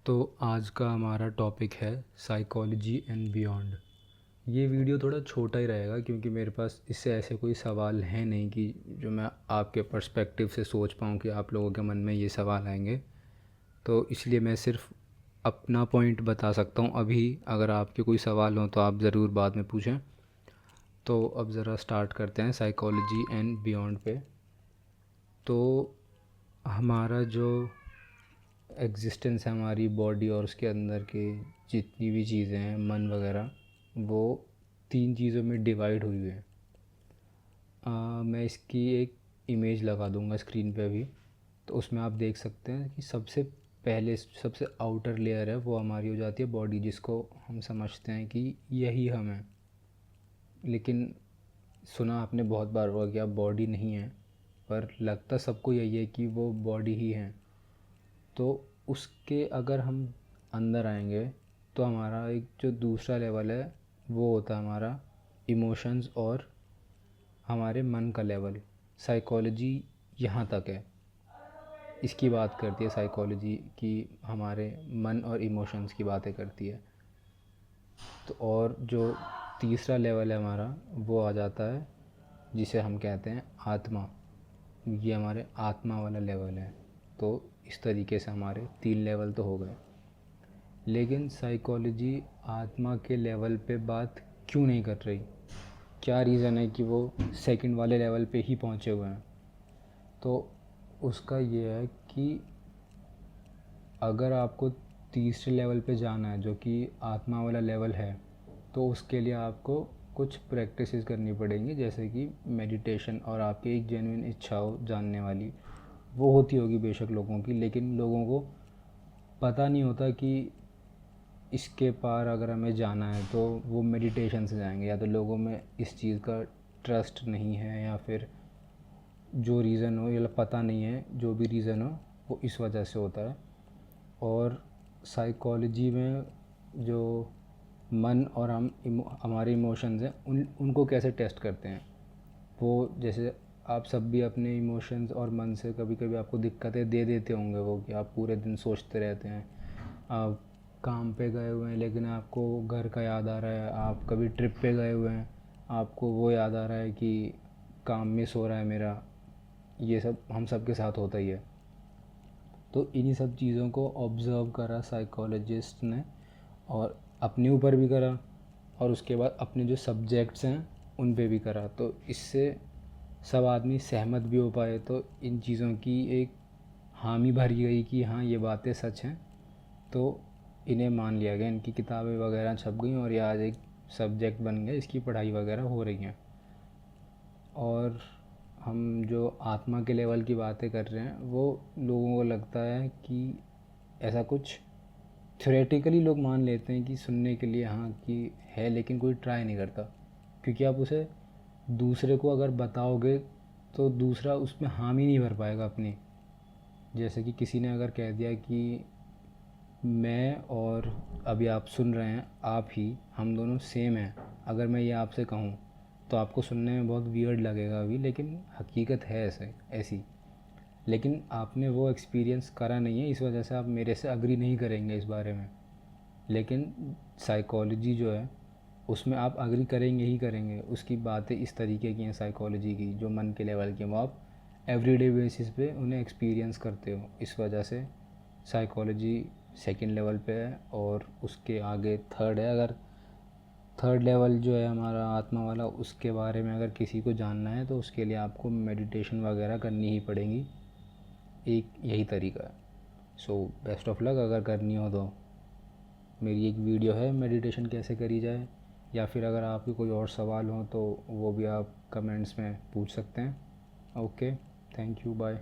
तो आज का हमारा टॉपिक है साइकोलॉजी एंड बियॉन्ड। ये वीडियो थोड़ा छोटा ही रहेगा क्योंकि मेरे पास इससे ऐसे कोई सवाल हैं नहीं कि जो मैं आपके पर्सपेक्टिव से सोच पाऊँ कि आप लोगों के मन में ये सवाल आएंगे। तो इसलिए मैं सिर्फ अपना पॉइंट बता सकता हूँ अभी। अगर आपके कोई सवाल हो तो आप ज़रूर बाद में पूछें। तो अब ज़रा स्टार्ट करते हैं साइकोलॉजी एंड बियॉन्ड पे। तो हमारा जो एग्जिस्टेंस है, हमारी बॉडी और उसके अंदर के जितनी भी चीज़ें हैं, मन वगैरह, वो 3 चीज़ों में डिवाइड हुई है। मैं इसकी एक इमेज लगा दूंगा स्क्रीन पे अभी। तो उसमें आप देख सकते हैं कि सबसे पहले सबसे आउटर लेयर है वो हमारी हो जाती है बॉडी, जिसको हम समझते हैं कि यही हम हैं। लेकिन सुना आपने बहुत बार होगा कि आप बॉडी नहीं है, पर लगता सबको यही है कि वो बॉडी ही है। तो उसके अगर हम अंदर आएंगे तो हमारा एक जो दूसरा लेवल है वो होता है हमारा इमोशंस और हमारे मन का लेवल। साइकोलॉजी यहाँ तक है, इसकी बात करती है साइकोलॉजी कि हमारे मन और इमोशंस की बातें करती है। तो और जो तीसरा लेवल है हमारा वो आ जाता है जिसे हम कहते हैं आत्मा। ये हमारे आत्मा वाला लेवल है। तो इस तरीके से हमारे 3 लेवल तो हो गए। लेकिन साइकोलॉजी आत्मा के लेवल पे बात क्यों नहीं कर रही? क्या रीज़न है कि वो सेकंड वाले लेवल पे ही पहुँचे हुए हैं? तो उसका ये है कि अगर आपको तीसरे लेवल पे जाना है जो कि आत्मा वाला लेवल है, तो उसके लिए आपको कुछ प्रैक्टिसेस करनी पड़ेंगी, जैसे कि मेडिटेशन और आपकी एक जेन्युइन इच्छा हो जानने वाली। वो होती होगी बेशक लोगों की, लेकिन लोगों को पता नहीं होता कि इसके पार अगर हमें जाना है तो वो मेडिटेशन से जाएंगे। या तो लोगों में इस चीज़ का ट्रस्ट नहीं है, या फिर जो रीज़न हो या पता नहीं है, जो भी रीज़न हो वो इस वजह से होता है। और साइकोलॉजी में जो मन और हमारे इमोशंस हैं उनको कैसे टेस्ट करते हैं, वो जैसे आप सब भी अपने इमोशंस और मन से कभी कभी आपको दिक्कतें दे देते होंगे वो, कि आप पूरे दिन सोचते रहते हैं, आप काम पे गए हुए हैं लेकिन आपको घर का याद आ रहा है, आप कभी ट्रिप पे गए हुए हैं आपको वो याद आ रहा है कि काम मिस हो रहा है मेरा। ये सब हम सब के साथ होता ही है। तो इन्हीं सब चीज़ों को ऑब्ज़र्व करा साइकोलॉजिस्ट ने, और अपने ऊपर भी करा, और उसके बाद अपने जो सब्जेक्ट्स हैं उन पे भी करा। तो इससे सब आदमी सहमत भी हो पाए, तो इन चीज़ों की एक हामी भरी गई कि हाँ ये बातें सच हैं। तो इन्हें मान लिया गया, इनकी किताबें वगैरह छप गई और ये आज एक सब्जेक्ट बन गया, इसकी पढ़ाई वगैरह हो रही हैं। और हम जो आत्मा के लेवल की बातें कर रहे हैं वो लोगों को लगता है कि ऐसा कुछ थ्योरेटिकली लोग मान लेते हैं कि सुनने के लिए हाँ कि है, लेकिन कोई ट्राई नहीं करता। क्योंकि आप उसे दूसरे को अगर बताओगे तो दूसरा उसमें हामी नहीं भर पाएगा अपनी। जैसे कि किसी ने अगर कह दिया कि मैं और अभी आप सुन रहे हैं आप ही, हम दोनों सेम हैं, अगर मैं ये आपसे कहूँ तो आपको सुनने में बहुत वियर्ड लगेगा अभी, लेकिन हकीकत है ऐसी। लेकिन आपने वो एक्सपीरियंस करा नहीं है, इस वजह से आप मेरे से अग्री नहीं करेंगे इस बारे में। लेकिन साइकोलॉजी जो है उसमें आप अग्री करेंगे ही करेंगे। उसकी बातें इस तरीके की हैं साइकोलॉजी की, जो मन के लेवल की, वो आप एवरीडे बेसिस पे उन्हें एक्सपीरियंस करते हो। इस वजह से साइकोलॉजी सेकंड लेवल पे है, और उसके आगे थर्ड है। अगर थर्ड लेवल जो है हमारा आत्मा वाला, उसके बारे में अगर किसी को जानना है तो उसके लिए आपको मेडिटेशन वगैरह करनी ही पड़ेगी। एक यही तरीका है। So best of luck. अगर करनी हो तो मेरी एक वीडियो है मेडिटेशन कैसे करी जाए, या फिर अगर आपके कोई और सवाल हो तो वो भी आप कमेंट्स में पूछ सकते हैं। Okay, thank you, bye.